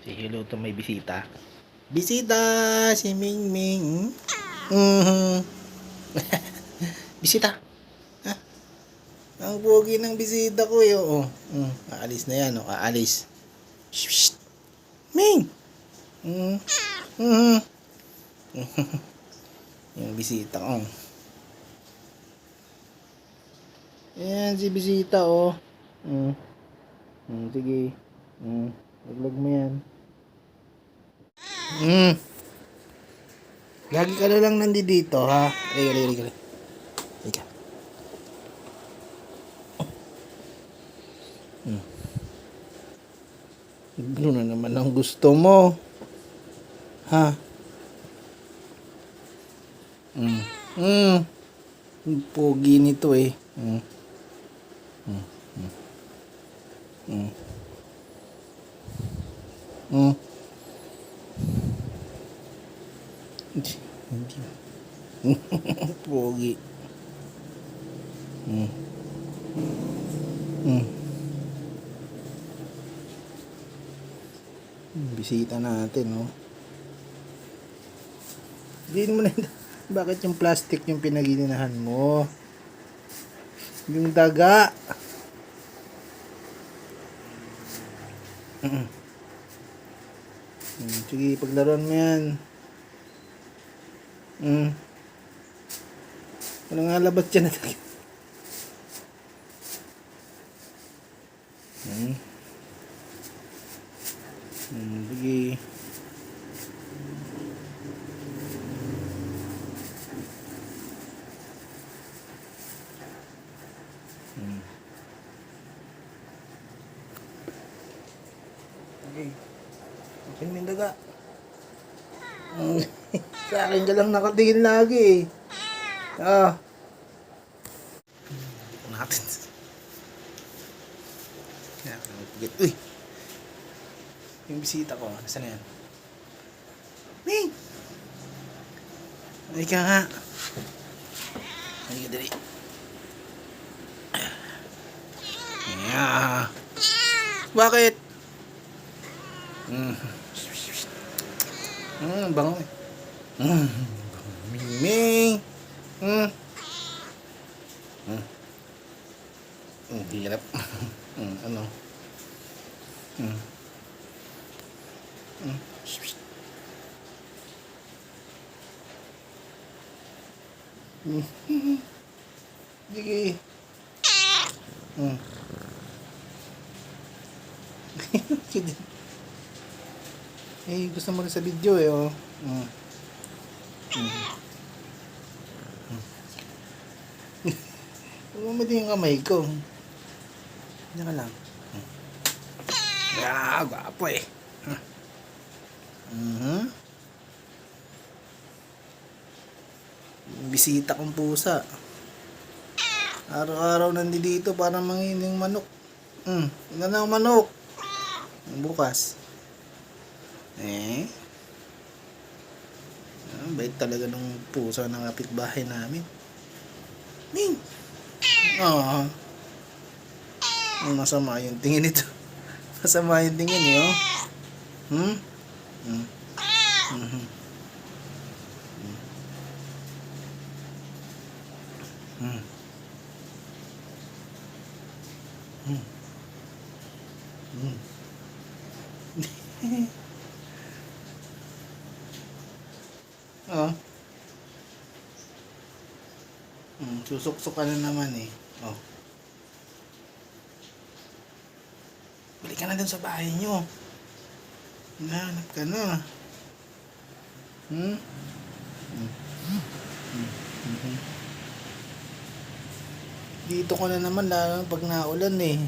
Say hello to may bisita. Bisita! Si Ming Ming. Bisita! Ha? Ang pogi ng bisita ko eh. Oh. Aalis na yan. Oh. Aalis. Shh, shh. Ming! Mm. Mm. Yung bisita ko. Ayan si bisita oh. Sige. Laglag mo yan. Lagi ka na lang nandito ha. Halika. Halika. Ano na naman ang gusto mo? Ha? Ang pogi nito eh. Hindi. Pogi. Bisita natin, no? Hindi mo na. Bakit yung plastic yung pinaginahan mo? Yung daga. Sige, paglaruan mo yan. Wala nga labat dyan na daga. Sige. Okay. Akin yung daga. Sa akin ka lang nakatingin lagi eh. Dito natin. Uy! Yung bisita ko, nasa na yan? Ming! Ay ka nga. Ay ka dali. Bakit? Bango eh. Ming! Hirap. Ano? Sige. Eh, gusto mo rin sa video eh, oh. Umamati yung kamay ko. Diyan ka lang. Gwapo eh. Bisita kong pusa. Araw-araw nandito para mangining manok. Ina na ang manok. Bukas. Bait talaga nung pusa ng kapitbahay namin. Ming! Masama yung tingin nito. Masama yung tingin eh, oh. Susuksok ka na naman eh. Balik ka na dun sa bahay nyo. Nahanap ka na. Dito ko na naman lalo pag naulan eh.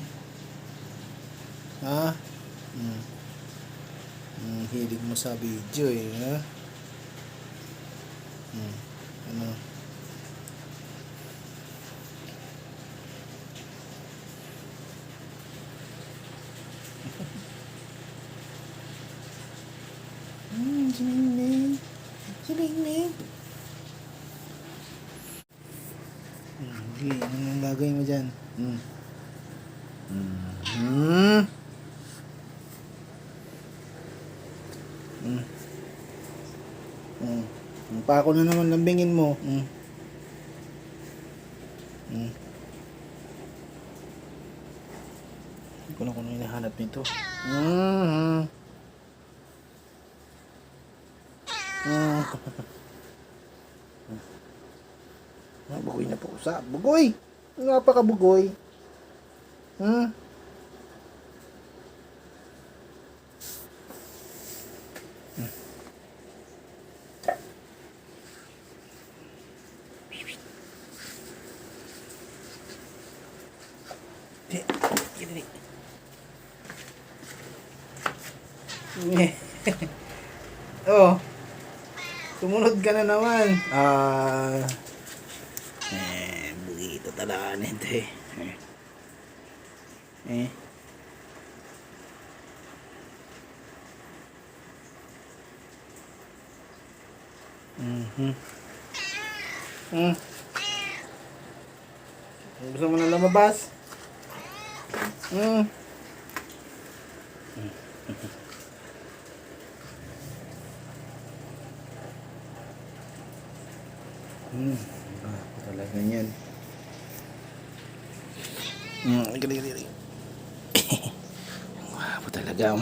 Hilig mo sa video eh. Ano? Si Ming. Sige, anong gagawin mo dyan? Mm. Mm. Ang pako na naman lambingin mo. Mm. Mm. Hindi ko na kung ano hinahanap nito. Mm. Mm. Bugoy na po sa bugoy. Napakabugoy. Hmm. Dili. Oh. Sumunod ka na naman. Bugito talaga nito eh. Eh. Mhm. Hmm. Gusto mo na lumabas? Hmm. Hmm. Talaga yan. Gali. Wow, talaga.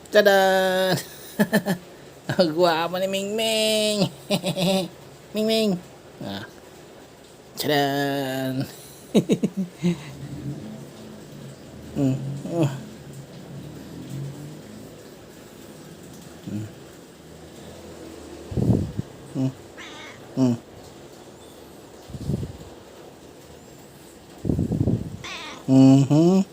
Tada! Ang guwapo ni Mingming. Mingming. Tadan! Mm. Oh. Mm. Mm. Mhm.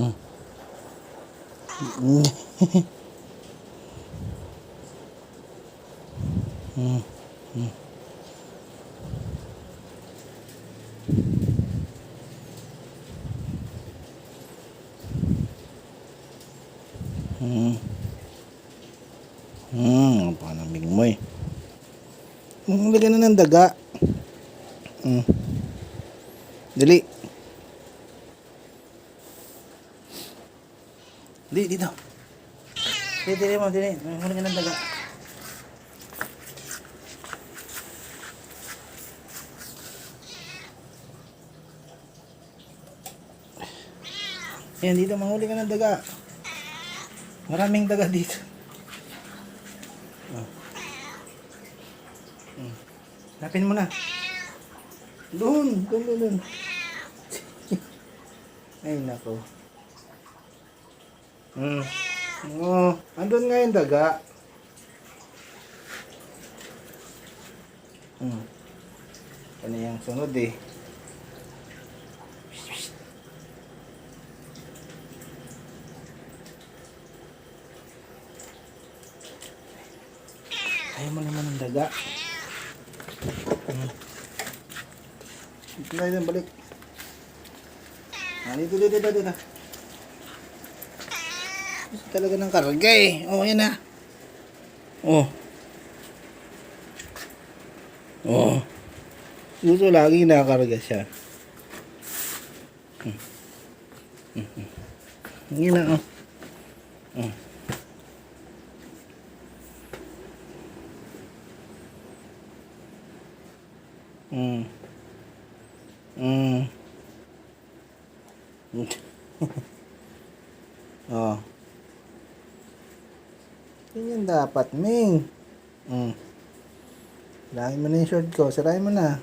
Mm. Mm. Mm. Mm. Ang panamig mo eh. Lagyan na ng daga. Mm. Dali. Dito. Dili mo. Lagyan ng daga. Yan, dito. Manghuli ka ng daga. Maraming daga dito. Lapin mo na. Doon. Ay, nako. Andun nga yung daga. Ano yung sunod eh. Ayaw mo naman ng daga. Dito na, balik. Dito. Gusto talaga ng karga eh. Oh, yan na. Oh. Gusto lagi nakakarga siya. Yan na, oh. Oh. Yan dapat, Ming. Sirahin mo na yung short ko. Sirahin mo na.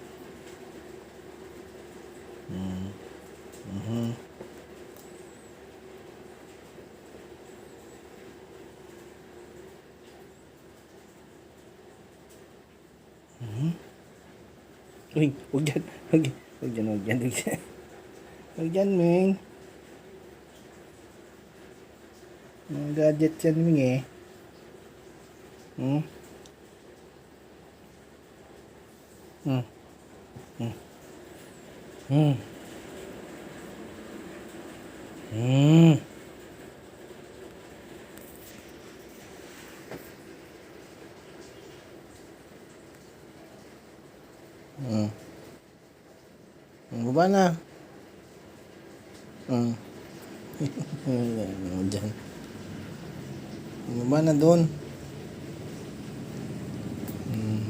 Uy, huwag dyan. Huwag dyan, Ming. Mga gadget yan, Ming eh. Hmm. Mm. Baba na. Mm. Ano dyan? Baba na doon. Mm.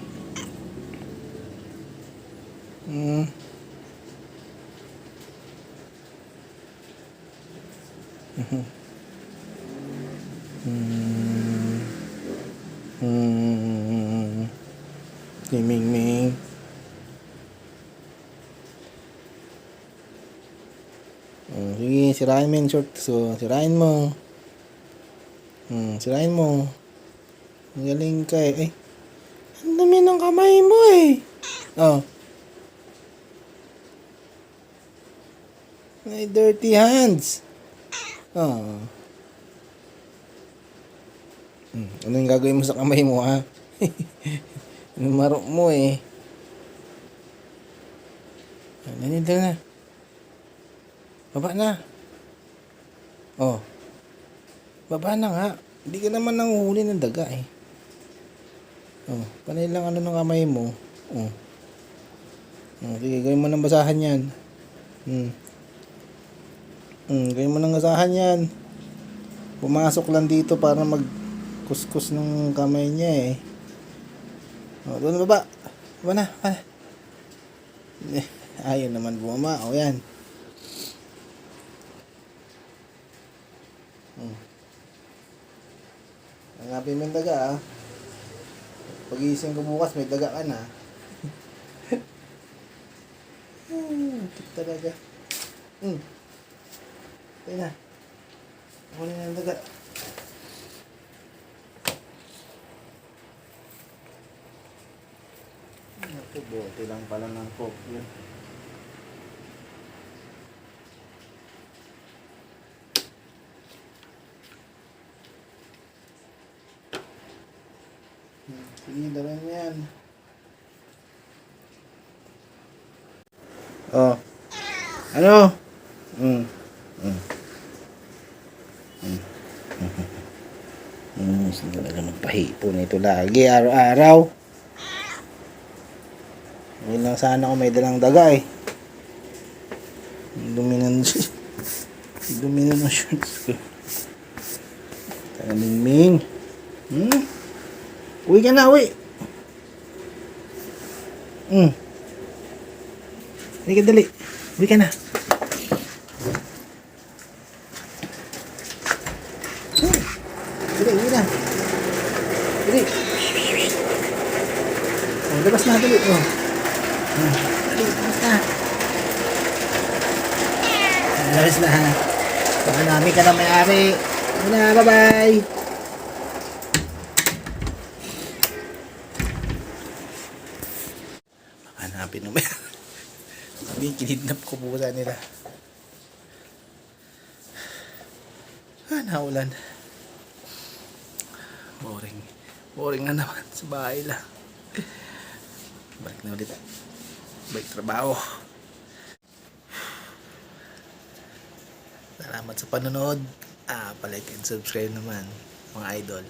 Mm. Mm. Mm. Si Ming Ming. Sige, sirain mo yung short. So, sirain mo. Sirain mo. Ang galing ka eh. Ay, ang dami ng kamay mo eh. Oh. May dirty hands. Oh. Ano yung gagawin mo sa kamay mo ha? Anong marok mo eh. Nanito na. Baba na. Oh. Baba na nga. Hindi ka naman nanguhuli ng daga eh. Oh. Panay lang ano ng kamay mo. Oh. Oh, sige, gawin mo ng basahan yan. Gawin mo ng basahan yan. Pumasok lang dito para magkuskus ng kamay niya eh. Oh, doon baba. Baba na. Baba na. Ayaw naman bumama. O yan. Hanapin mo yung daga ah. Pag-iising ko bukas may daga ka na. Cute talaga. Tayo na. Ako na yung daga. Naku, bote lang pala ng coke yun. Sige, dala mo yan. Oh. Ano? Gusto talaga magpahipo na ito lagi, araw-araw. Hindi lang sana kung may dalang daga eh. Dumi ng shorts ko. Taga Mingming. Uwi ka na, uwi. Hindi ka dali. Uwi ka na. Dali, uwi na. Dali. Oh, labas na, dali. Oh. Dali, labas na. Labas na. Baka namin ka na may-ari. Uwi na, bye-bye. Hanapin mo. Sabi, kinidnap ko po sa nila. Naulan. Boring na naman sa bahay lang. Balik na ulit. Balik trabaho. Salamat sa panonood. Palike and subscribe naman mga idol.